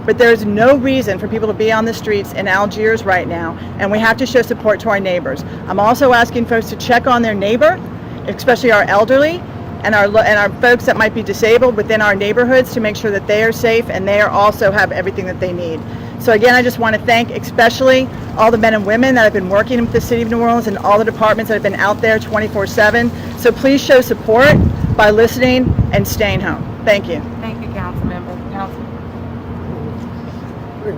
but there's no reason for people to be on the streets in Algiers right now, and we have to show support to our neighbors. I'm also asking folks to check on their neighbor, especially our elderly and our folks that might be disabled within our neighborhoods, to make sure that they are safe and they are also have everything that they need. So again, I just want to thank especially all the men and women that have been working with the City of New Orleans and all the departments that have been out there 24/7. So please show support by listening and staying home. Thank you. Thank you, Councilmember.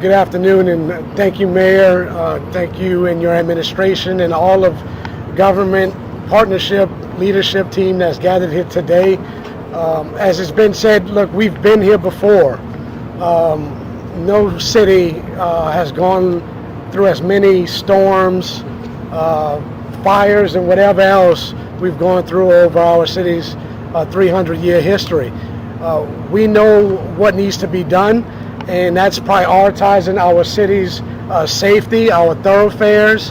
Good afternoon, and thank you, Mayor. Thank you and your administration and all of government partnership leadership team that's gathered here today. As it's been said, look, we've been here before. No city has gone through as many storms, fires, and whatever else we've gone through over our city's 300-year history. We know what needs to be done, and that's prioritizing our city's safety, our thoroughfares,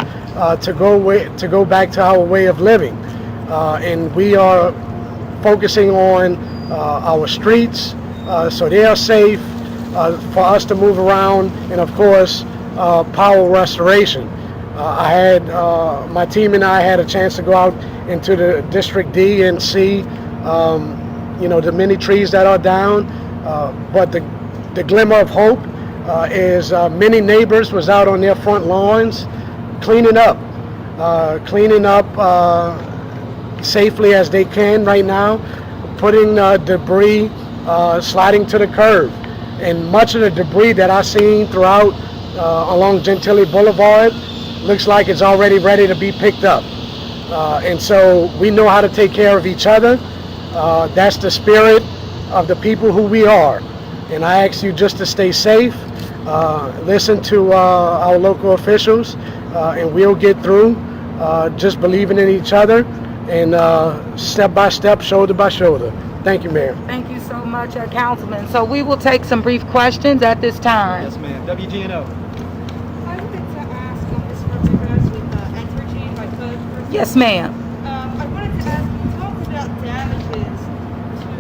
to go back to our way of living. And we are focusing on our streets so they are safe, for us to move around, and of course power restoration. My team and I had a chance to go out into the District D and see the many trees that are down, but the glimmer of hope is many neighbors was out on their front lawns cleaning up safely as they can right now, putting debris, sliding to the curb. And much of the debris that I've seen throughout along Gentilly Boulevard looks like it's already ready to be picked up. And so we know how to take care of each other. That's the spirit of the people who we are. And I ask you just to stay safe, listen to our local officials, and we'll get through, just believing in each other and step by step, shoulder by shoulder. Thank you, Mayor. Thank you so much, Councilman. So we will take some brief questions at this time. Yes, ma'am. WGNO. I wanted to ask Ms. Rodriguez with Entergy, if I could. First. Yes, ma'am. I wanted to ask, you talked about damages to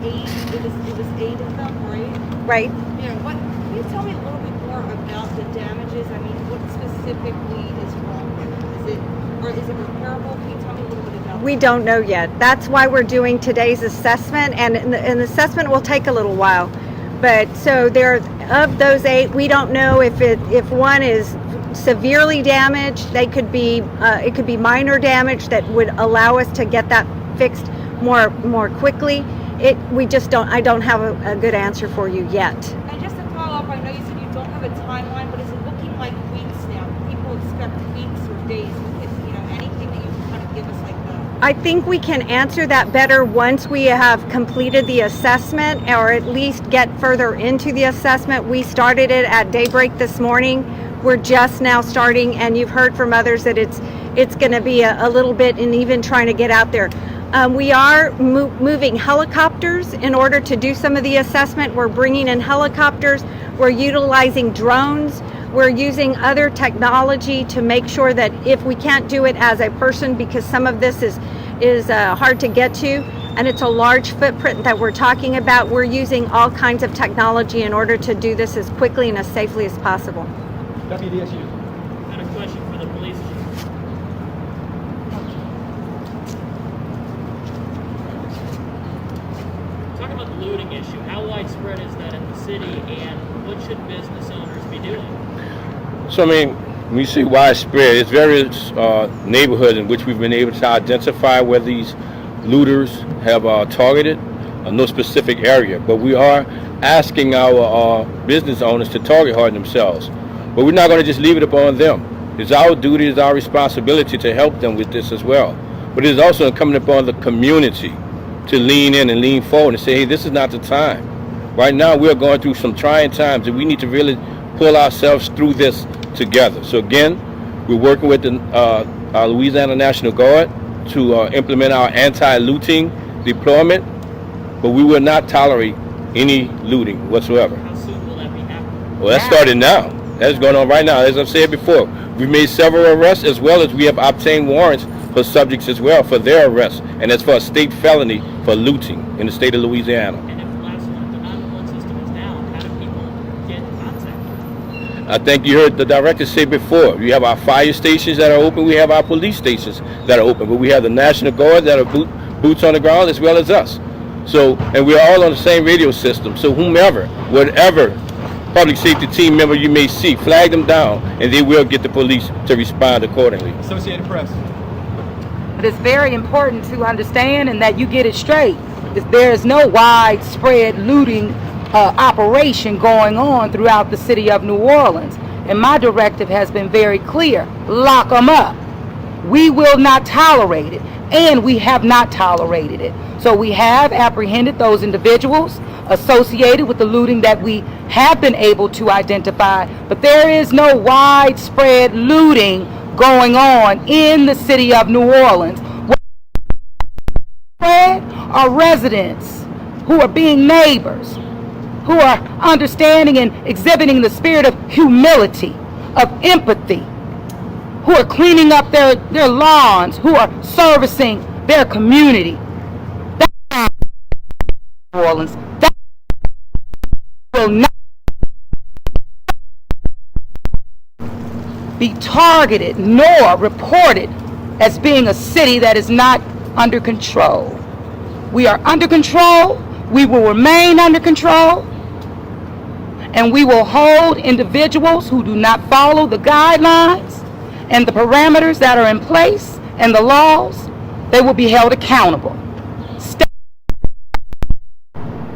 aid, it was aid income, right? Right. Yeah, can you tell me a little bit more about the damages? I mean, what specifically is wrong with it? Is it repairable? Can you tell me a little bit about We don't know yet. That's why we're doing today's assessment, and the assessment will take a little while. But so of those 8, we don't know if one is severely damaged. It could be minor damage that would allow us to get that fixed more quickly. I don't have a good answer for you yet. And just to follow up, I know you said you don't have a timeline, but is it looking like weeks now? People expect weeks or days. Anything that you can kind of give us like that? I think we can answer that better once we have completed the assessment, or at least get further into the assessment. We started it at daybreak this morning. We're just now starting, and you've heard from others that it's going to be a little bit, and even trying to get out there. We are moving helicopters in order to do some of the assessment. We're bringing in helicopters. We're utilizing drones. We're using other technology to make sure that if we can't do it as a person, because some of this is hard to get to, and it's a large footprint that we're talking about, we're using all kinds of technology in order to do this as quickly and as safely as possible. WDSU. And a question for the police chief. Talking about the looting issue, how widespread is that in the city, and what should business owners be doing? So, I mean, when you say widespread, it's various neighborhoods in which we've been able to identify where these looters have targeted, no specific area. But we are asking our business owners to target hard themselves. But we're not going to just leave it upon them. It's our duty, it's our responsibility to help them with this as well. But it's also incumbent upon the community to lean in and lean forward and say, hey, this is not the time. Right now, we're going through some trying times, and we need to really pull ourselves through this together. So again, we're working with our Louisiana National Guard to implement our anti-looting deployment, but we will not tolerate any looting whatsoever. How soon will that be happening? Well, that started now. That's going on right now. As I've said before, we've made several arrests, as well as we have obtained warrants for subjects as well for their arrests, and that's for a state felony for looting in the state of Louisiana. And if the 911 system is down, how do people I think you heard the director say before, we have our fire stations that are open, we have our police stations that are open, but we have the National Guard that are boots on the ground as well as us. So, and we're all on the same radio system, so whomever, whatever public safety team member you may see, flag them down, and they will get the police to respond accordingly. Associated Press. But it's very important to understand and that you get it straight. There is no widespread looting operation going on throughout the city of New Orleans. And my directive has been very clear. Lock them up. We will not tolerate it. And we have not tolerated it. So we have apprehended those individuals associated with the looting that we have been able to identify. But there is no widespread looting going on in the city of New Orleans. Are residents who are being neighbors, who are understanding and exhibiting the spirit of humility, of empathy, who are cleaning up their lawns, who are servicing their community. That's New Orleans. That will not be targeted nor reported as being a city that is not under control. We are under control. We will remain under control. And we will hold individuals who do not follow the guidelines and the parameters that are in place and the laws. They will be held accountable.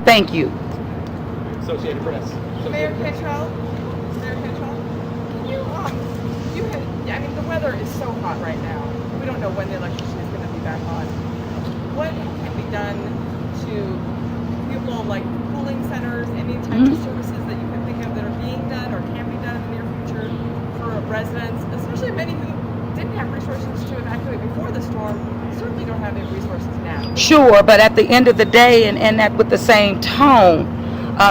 Thank you. Associated Press. Mayor Cantrell, can I mean, the weather is so hot right now. We don't know when the electricity is going to be back on. What can be done to people like cooling centers, any types of services that you can think of that are being done or can be done in the near future for residents, especially many who didn't have resources to evacuate before the storm, certainly don't have any resources now? Sure, But at the end of the day, and that with the same tone,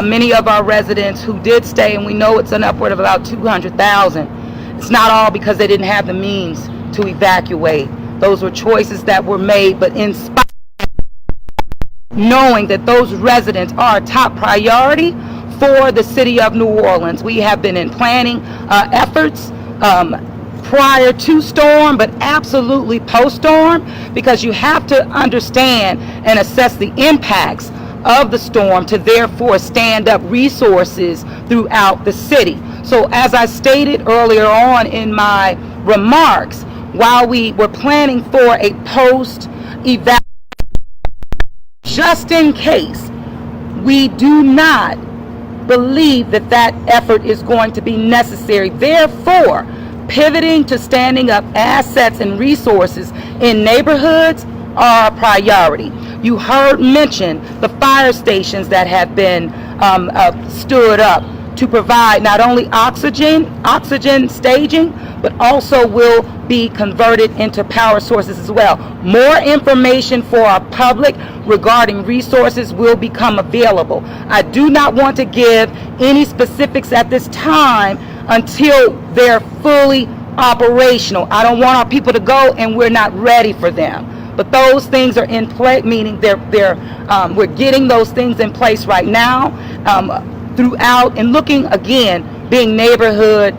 many of our residents who did stay, and we know it's an upward of about 200,000, it's not all because they didn't have the means to evacuate. Those were choices that were made, but in spite knowing that those residents are a top priority for the city of New Orleans. We have been in planning efforts prior to storm, but absolutely post-storm, because you have to understand and assess the impacts of the storm to therefore stand up resources throughout the city. So as I stated earlier on in my remarks, while we were planning for a post-evacuation, just in case, we do not believe that that effort is going to be necessary. Therefore, pivoting to standing up assets and resources in neighborhoods are a priority. You heard mention the fire stations that have been stood up to provide not only oxygen staging, but also will be converted into power sources as well. More information for our public regarding resources will become available. I do not want to give any specifics at this time until they're fully operational. I don't want our people to go and we're not ready for them. But those things are in play, meaning we're getting those things in place right now throughout, and looking again, being neighborhood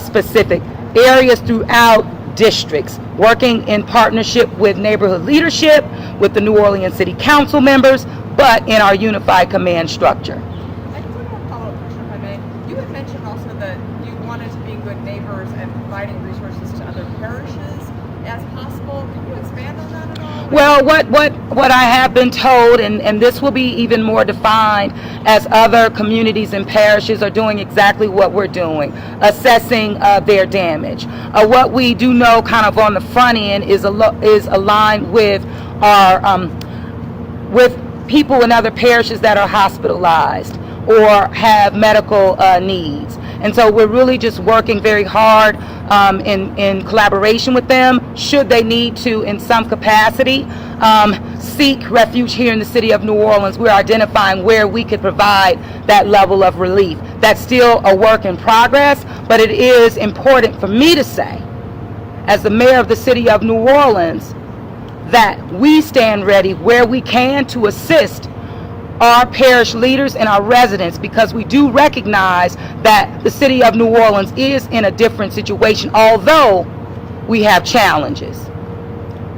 specific, areas throughout districts, working in partnership with neighborhood leadership, with the New Orleans City Council members, but in our unified command structure. I just want to follow up question, if I may. You had mentioned also that you wanted to be good neighbors and providing resources to other parishes as possible. Can you expand on that at all? Well, what I have been told, and this will be even more defined as other communities and parishes are doing exactly what we're doing, assessing their damage. What we do know kind of on the front end is aligned with our with people in other parishes that are hospitalized or have medical needs. And so we're really just working very hard in collaboration with them, should they need to, in some capacity, seek refuge here in the city of New Orleans. We're identifying where we could provide that level of relief. That's still a work in progress, but it is important for me to say, as the mayor of the city of New Orleans, that we stand ready where we can to assist our parish leaders and our residents, because we do recognize that the city of New Orleans is in a different situation, although we have challenges.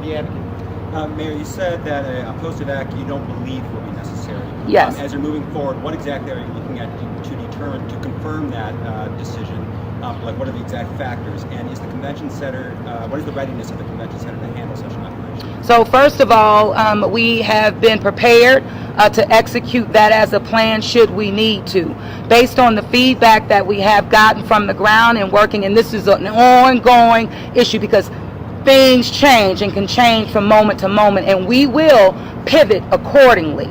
The advocate. Mayor, you said that a posted act you don't believe will be necessary. Yes. As you're moving forward, what exactly are you looking at to determine, to confirm that decision? Like, what are the exact factors? And is the convention center, what is the readiness of the convention center to handle such an operation? So first of all, we have been prepared to execute that as a plan should we need to. Based on the feedback that we have gotten from the ground and working, and this is an ongoing issue because things change and can change from moment to moment, and we will pivot accordingly.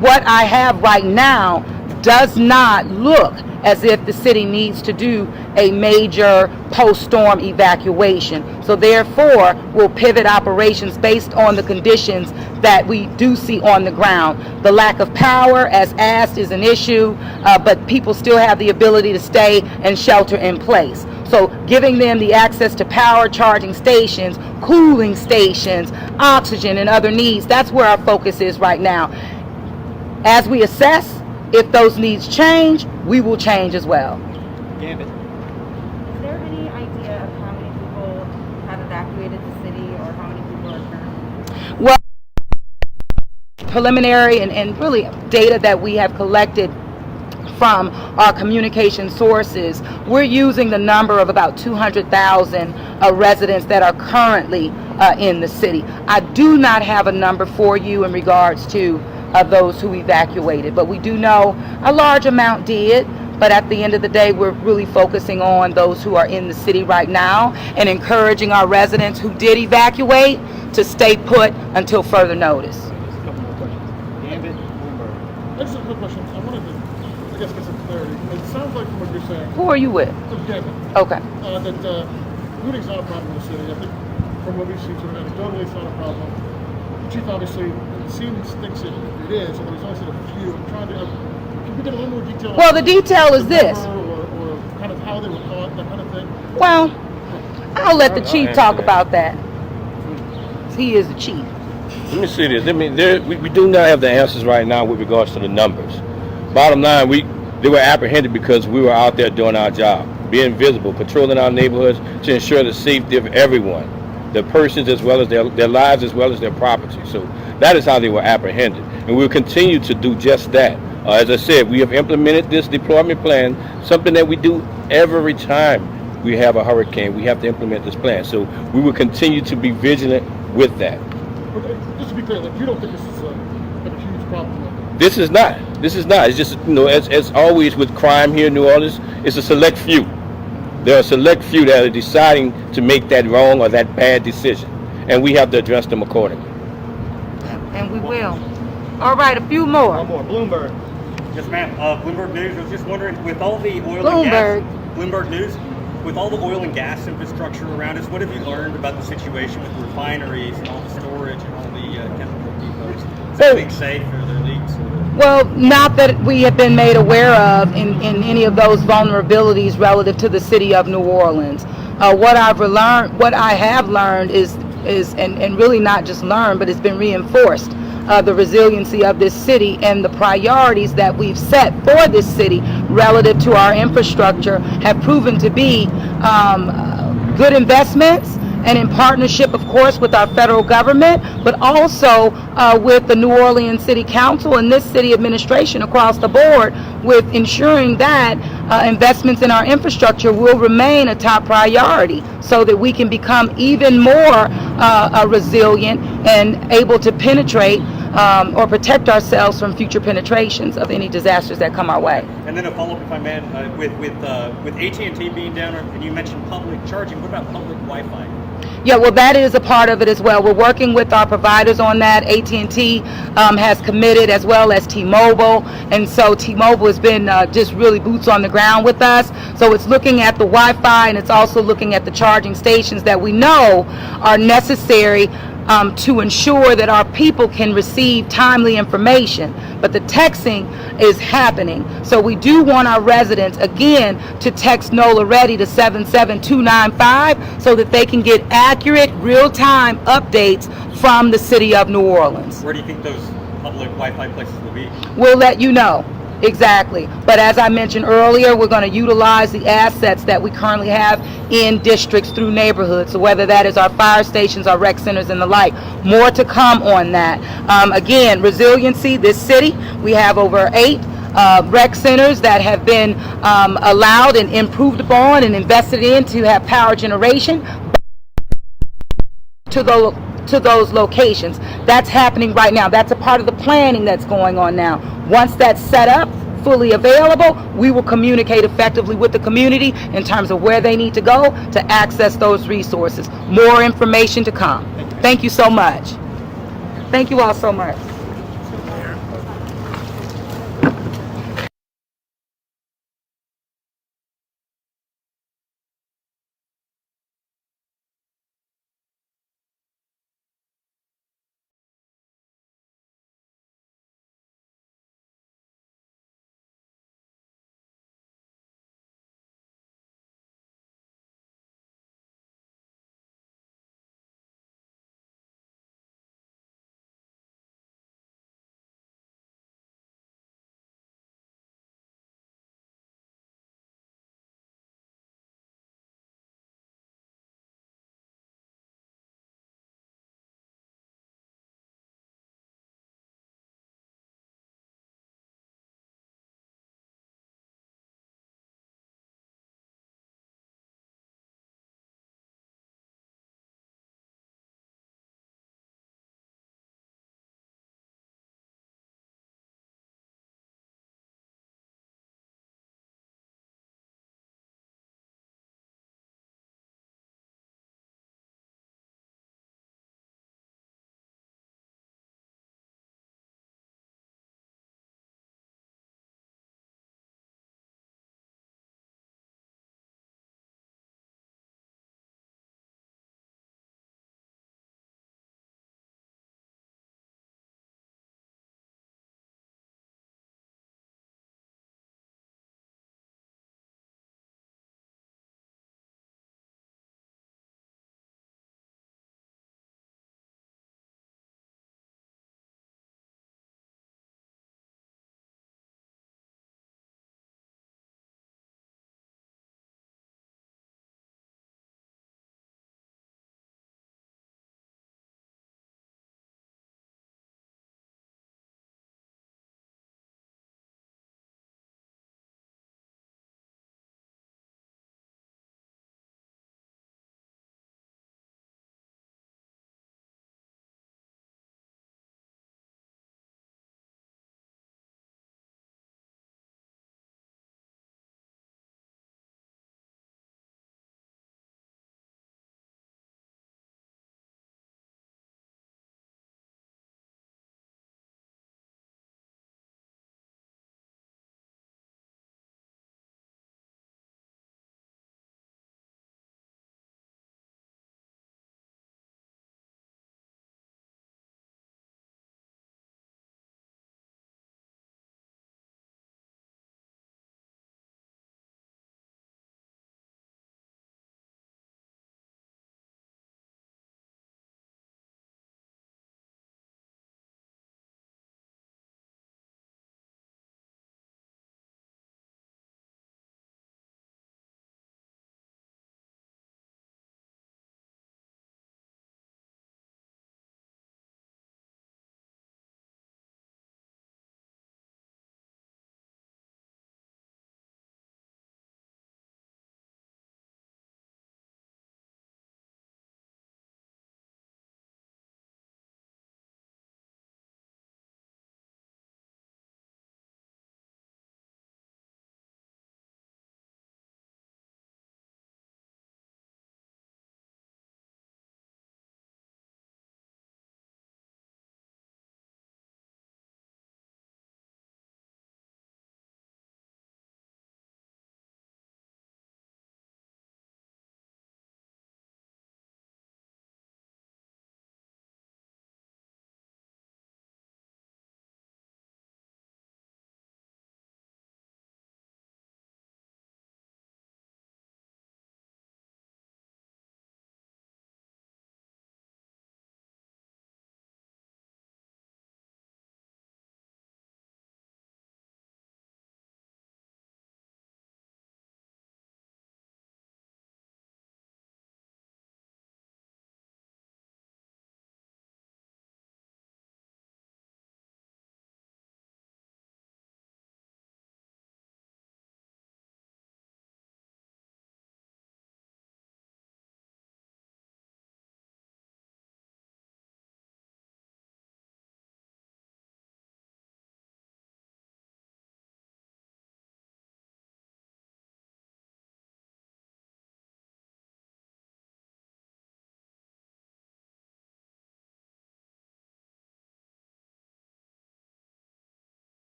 What I have right now does not look as if the city needs to do a major post-storm evacuation. So therefore, we'll pivot operations based on the conditions that we do see on the ground. The lack of power, as asked, is an issue, but people still have the ability to stay and shelter in place. So giving them the access to power, charging stations, cooling stations, oxygen, and other needs, that's where our focus is right now. As we assess, if those needs change, we will change as well. Gambit. Is there any idea of how many people have evacuated the city or how many people are currently? Well, preliminary and really data that we have collected from our communication sources, we're using the number of about 200,000 residents that are currently in the city. I do not have a number for you in regards to those who evacuated, but we do know a large amount did. But at the end of the day, we're really focusing on those who are in the city right now and encouraging our residents who did evacuate to stay put until further notice. A couple more questions. Gambit, Bloomberg. I just have a quick question. I wanted to, get some clarity. It sounds like from what you're saying, Who are you with? Gambit, Okay. that looting's not a problem in the city. I think from what we've seen, sort of anecdotally, it's not a problem. The chief obviously thinks it is, and there's only a few. I'm trying to. Can we get a little more detail? Well, the detail is this. Or kind of how they were caught, that kind of thing. Well, I'll let the chief talk about that. He is the chief. Let me see this. I mean, we do not have the answers right now with regards to the numbers. Bottom line, they were apprehended because we were out there doing our job, being visible, patrolling our neighborhoods to ensure the safety of everyone, their persons as well as their lives as well as their property. So that is how they were apprehended, and we'll continue to do just that. As I said, we have implemented this deployment plan, something that we do every time we have a hurricane. We have to implement this plan. So we will continue to be vigilant with that. Okay, just to be clear, like, you don't think this is a huge problem? This is not. It's just, as always with crime here in New Orleans, it's a select few. There are a select few that are deciding to make that wrong or that bad decision, and we have to address them accordingly. And we will. All right, a few more. One more. Bloomberg. Yes, ma'am. Bloomberg News. I was just wondering, with all the oil Bloomberg. and gas, Bloomberg News, with all the oil and gas infrastructure around us, what have you learned about the situation with the refineries and all the storage and all the chemical depots? Is everything safe? Are there leaks? Well, not that we have been made aware of in any of those vulnerabilities relative to the city of New Orleans. What I have learned is and really not just learned, but it's been reinforced. The resiliency of this city and the priorities that we've set for this city relative to our infrastructure have proven to be good investments, and in partnership, of course, with our federal government, but also with the New Orleans City Council and this city administration across the board, with ensuring that investments in our infrastructure will remain a top priority so that we can become even more resilient and able to penetrate or protect ourselves from future penetrations of any disasters that come our way. And then a follow-up, if I may, with AT&T being down, and you mentioned public charging, what about public Wi-Fi? Yeah, well, that is a part of it as well. We're working with our providers on that. AT&T has committed, as well as T-Mobile, and so T-Mobile has been just really boots on the ground with us. So it's looking at the Wi-Fi, and it's also looking at the charging stations that we know are necessary to ensure that our people can receive timely information. But the texting is happening. So we do want our residents, again, to text NOLA ready to 77295 so that they can get accurate, real-time updates from the city of New Orleans. Where do you think those public Wi-Fi places will be? We'll let you know. Exactly. But as I mentioned earlier, we're going to utilize the assets that we currently have in districts through neighborhoods. So whether that is our fire stations, our rec centers, and the like. More to come on that. Again, resiliency, this city, we have over 8 rec centers that have been allowed and improved upon and invested in to have power generation to those locations. That's happening right now. That's a part of the planning that's going on now. Once that's set up, fully available, we will communicate effectively with the community in terms of where they need to go to access those resources. More information to come. Thank you so much. Thank you all so much.